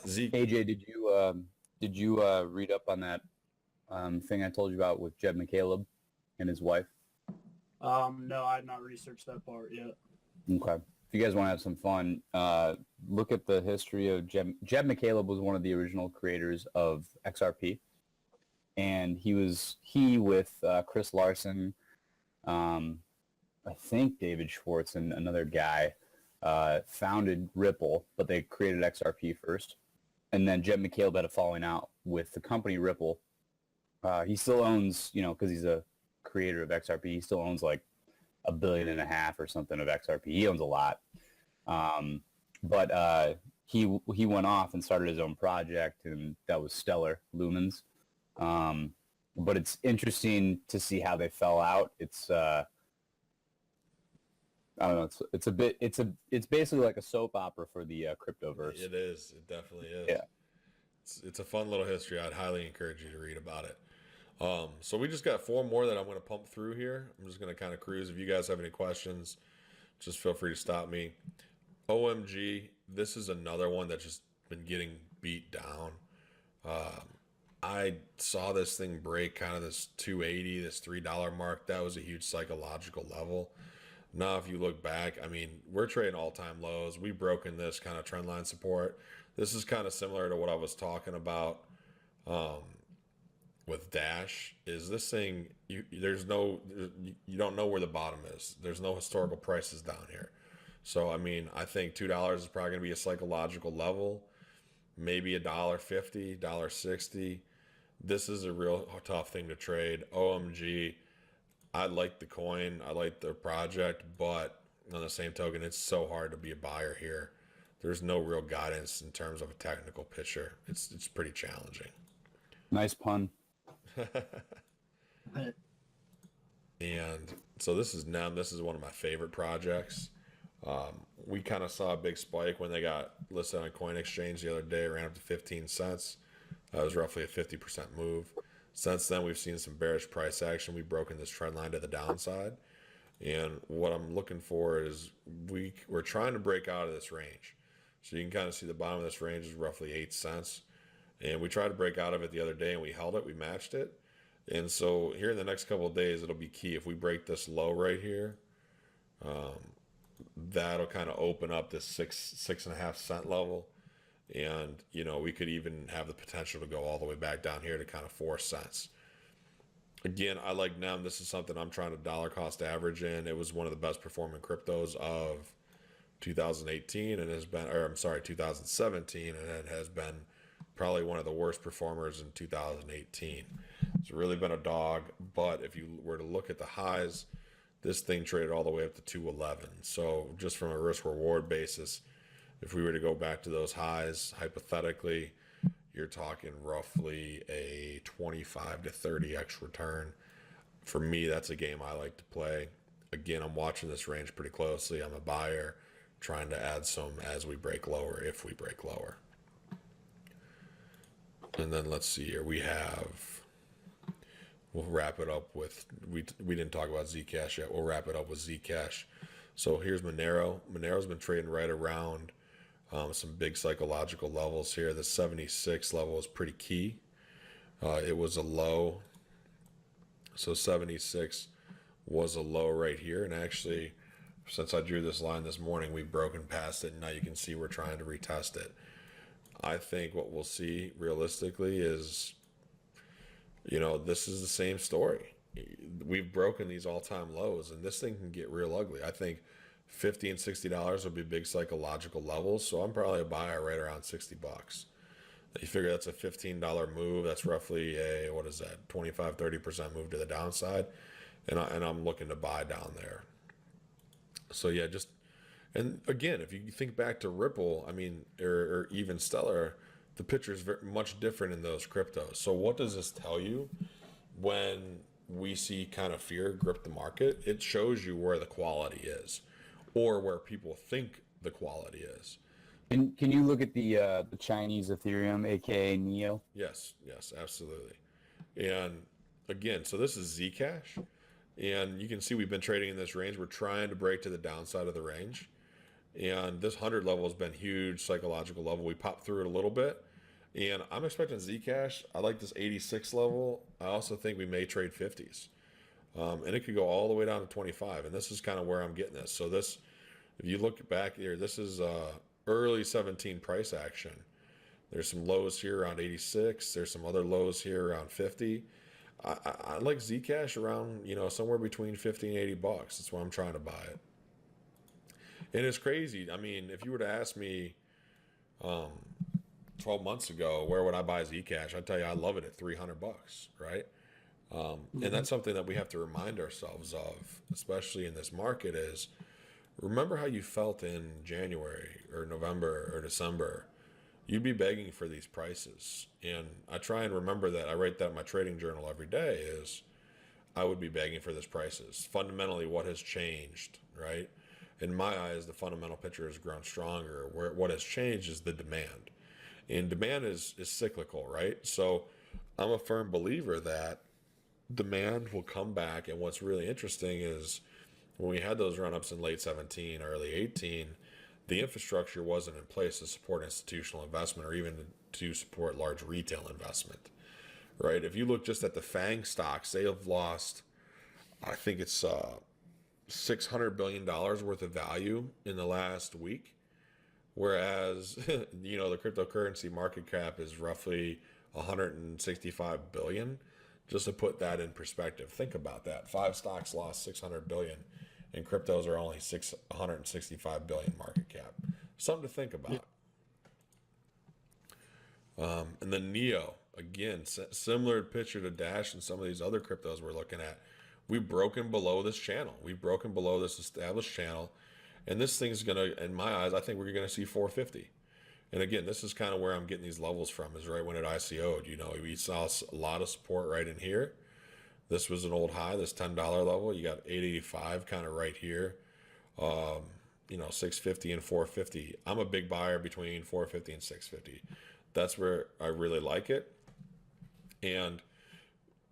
Zeke. AJ, did you read up on that thing I told you about with Jeb McCaleb and his wife? No, I had not researched that part yet. Okay. If you guys want to have some fun, look at the history of Jeb. Jeb McCaleb was one of the original creators of XRP, and he with Chris Larson, I think David Schwartz and another guy founded Ripple, but they created XRP first. And then Jeb McCaleb had a falling out with the company Ripple. He still owns, because he's a creator of XRP, he still owns like $1.5 billion or something of XRP. He owns a lot. But he went off and started his own project, and that was Stellar Lumens. But it's interesting to see how they fell out. It's I don't know. It's basically like a soap opera for the cryptoverse. It is. It definitely is. Yeah. It's a fun little history. I'd highly encourage you to read about it. So we just got 4 more that I'm going to pump through here. I'm just going to kind of cruise. If you guys have any questions, just feel free to stop me. OMG, this is another one that's just been getting beat down. I saw this thing break kind of this 280, this $3 mark. That was a huge psychological level. Now, if you look back, I mean, we're trading all-time lows. We've broken this kind of trend line support. This is kind of similar to what I was talking about with Dash. Is this thing, you don't know where the bottom is. There's no historical prices down here. So, I mean, I think $2 is probably going to be a psychological level. Maybe $1.50, $1.60. This is a real tough thing to trade. OMG. I like the coin, I like the project, but on the same token, it's so hard to be a buyer here. There's no real guidance in terms of a technical picture. It's pretty challenging. Nice pun. And so this is one of my favorite projects. We kind of saw a big spike when they got listed on Coin Exchange the other day, ran up to 15 cents. That was roughly a 50% move. Since then, we've seen some bearish price action. We've broken this trend line to the downside. And what I'm looking for is we're trying to break out of this range. So you can kind of see the bottom of this range is roughly 8 cents. And we tried to break out of it the other day, and we held it. We matched it. And so here in the next couple of days, it'll be key. If we break this low right here, that'll kind of open up this 6.5 cent level. And, we could even have the potential to go all the way back down here to kind of 4 cents. Again, I like NEM. This is something I'm trying to dollar cost average in. It was one of the best performing cryptos of 2018 and has been, or I'm sorry, 2017, and it has been probably one of the worst performers in 2018. It's really been a dog, but if you were to look at the highs, this thing traded all the way up to 211. So just from a risk reward basis, if we were to go back to those highs, hypothetically, you're talking roughly a 25 to 30x return. For me, that's a game I like to play. Again, I'm watching this range pretty closely. I'm a buyer, trying to add some as we break lower, if we break lower. And then let's see here. We'll wrap it up with, we didn't talk about Zcash yet. We'll wrap it up with Zcash. So here's Monero. Monero's been trading right around some big psychological levels here. The 76 level is pretty key. It was a low. So 76 was a low right here. And actually, since I drew this line this morning, we've broken past it. And now you can see we're trying to retest it. I think what we'll see realistically is, this is the same story. We've broken these all-time lows, and this thing can get real ugly. I think $50 and $60 would be big psychological levels, so I'm probably a buyer right around $60. You figure that's a $15 move. That's roughly a, 25-30% move to the downside, and I'm looking to buy down there. So yeah, and again, if you think back to Ripple, or even Stellar, the picture is very much different in those cryptos. So what does this tell you when we see kind of fear grip the market? It shows you where the quality is, or where people think the quality is. Can you look at the Chinese Ethereum, aka Neo? Yes, absolutely. And again, so this is Zcash, and you can see we've been trading in this range. We're trying to break to the downside of the range, And this 100 level has been huge psychological level. We popped through it a little bit. And I'm expecting Zcash. I like this 86 level. I also think we may trade 50s. And it could go all the way down to 25. And this is kind of where I'm getting this. So this, if you look back here, this is early 17 price action. There's some lows here around 86. There's some other lows here around 50. I like Zcash around, somewhere between 50 and 80 bucks. That's why I'm trying to buy it. And it's crazy. I mean, if you were to ask me 12 months ago, where would I buy Zcash? I'd tell you I love it at 300 bucks, right? And that's something that we have to remind ourselves of, especially in this market, is remember how you felt in January or November or December. You'd be begging for these prices. And I try and remember that. I write that in my trading journal every day is I would be begging for these prices. Fundamentally, what has changed, right? In my eyes, the fundamental picture has grown stronger. What has changed is the demand. And demand is cyclical, right? So I'm a firm believer that demand will come back. And what's really interesting is when we had those run-ups in late 17, early 18, the infrastructure wasn't in place to support institutional investment or even to support large retail investment, right? If you look just at the FANG stocks, they have lost, I think it's $600 billion worth of value in the last week. Whereas, the cryptocurrency market cap is roughly 165 billion. Just to put that in perspective, think about that. 5 stocks lost 600 billion, and cryptos are only 165 billion market cap. Something to think about. And then Neo, again, similar picture to Dash and some of these other cryptos we're looking at. We've broken below this channel. We've broken below this established channel. And this thing's going to, in my eyes, I think we're going to see 450. And again, this is kind of where I'm getting these levels from, is right when it ICO'd. We saw a lot of support right in here. This was an old high, this $10 level. You got 885 kind of right here. 650 and 450. I'm a big buyer between 450 and 650. That's where I really like it. And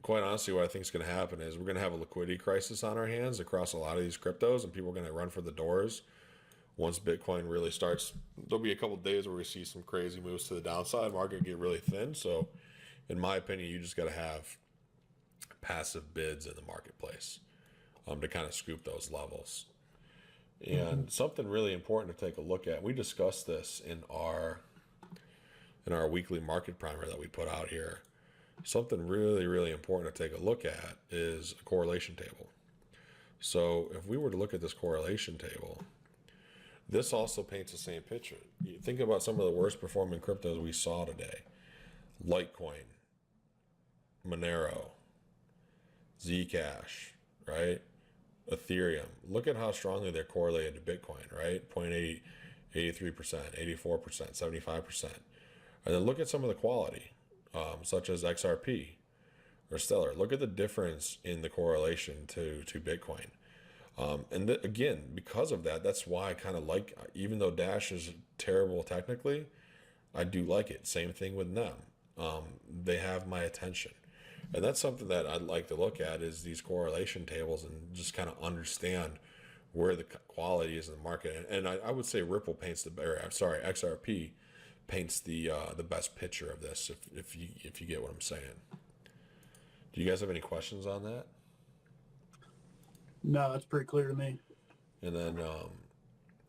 quite honestly, what I think is going to happen is we're going to have a liquidity crisis on our hands across a lot of these cryptos, and people are going to run for the doors once Bitcoin really starts. There'll be a couple of days where we see some crazy moves to the downside. Market get really thin. So in my opinion, you just got to have passive bids in the marketplace to kind of scoop those levels. And something really important to take a look at, we discussed this in our weekly market primer that we put out here. Something really, really important to take a look at is a correlation table. So if we were to look at this correlation table, this also paints the same picture. You think about some of the worst performing cryptos we saw today. Litecoin, Monero, Zcash, right? Ethereum. Look at how strongly they're correlated to Bitcoin, right? 0.8, 83%, 84%, 75%. And then look at some of the quality, such as XRP or Stellar. Look at the difference in the correlation to Bitcoin. Again, because of that, that's why I kind of like, even though Dash is terrible technically, I do like it. Same thing with them. They have my attention. And that's something that I'd like to look at is these correlation tables and just kind of understand where the quality is in the market. And I would say Ripple paints XRP paints the best picture of this, if you get what I'm saying. Do you guys have any questions on that? No, that's pretty clear to me. And then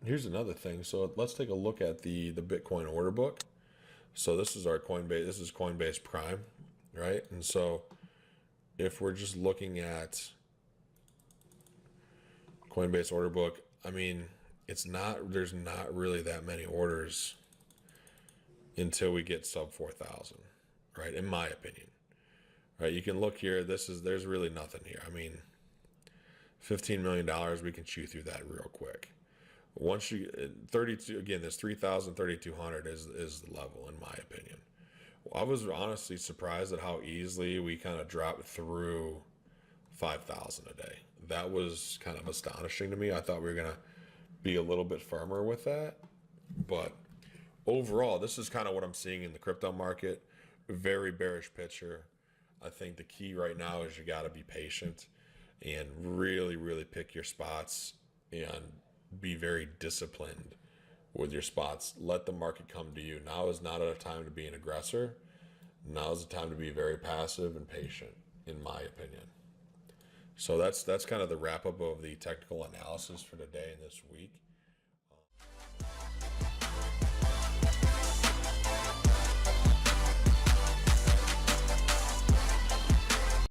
here's another thing. So let's take a look at the Bitcoin order book. So this is our Coinbase. This is Coinbase Prime, right? And so if we're just looking at Coinbase order book, I mean, there's not really that many orders until we get sub 4,000, right? In my opinion, right? You can look here. There's really nothing here. I mean, $15 million, we can chew through that real quick. Once you 32 again, this 3,000, 3,200 is the level in my opinion. I was honestly surprised at how easily we kind of dropped through 5,000 a day. That was kind of astonishing to me. I thought we were gonna be a little bit firmer with that, but overall, this is kind of what I'm seeing in the crypto market. Very bearish picture. I think the key right now is you got to be patient and really, really pick your spots and be very disciplined with your spots. Let the market come to you. Now is not a time to be an aggressor. Now is the time to be very passive and patient, in my opinion. So that's kind of the wrap up of the technical analysis for today and this week.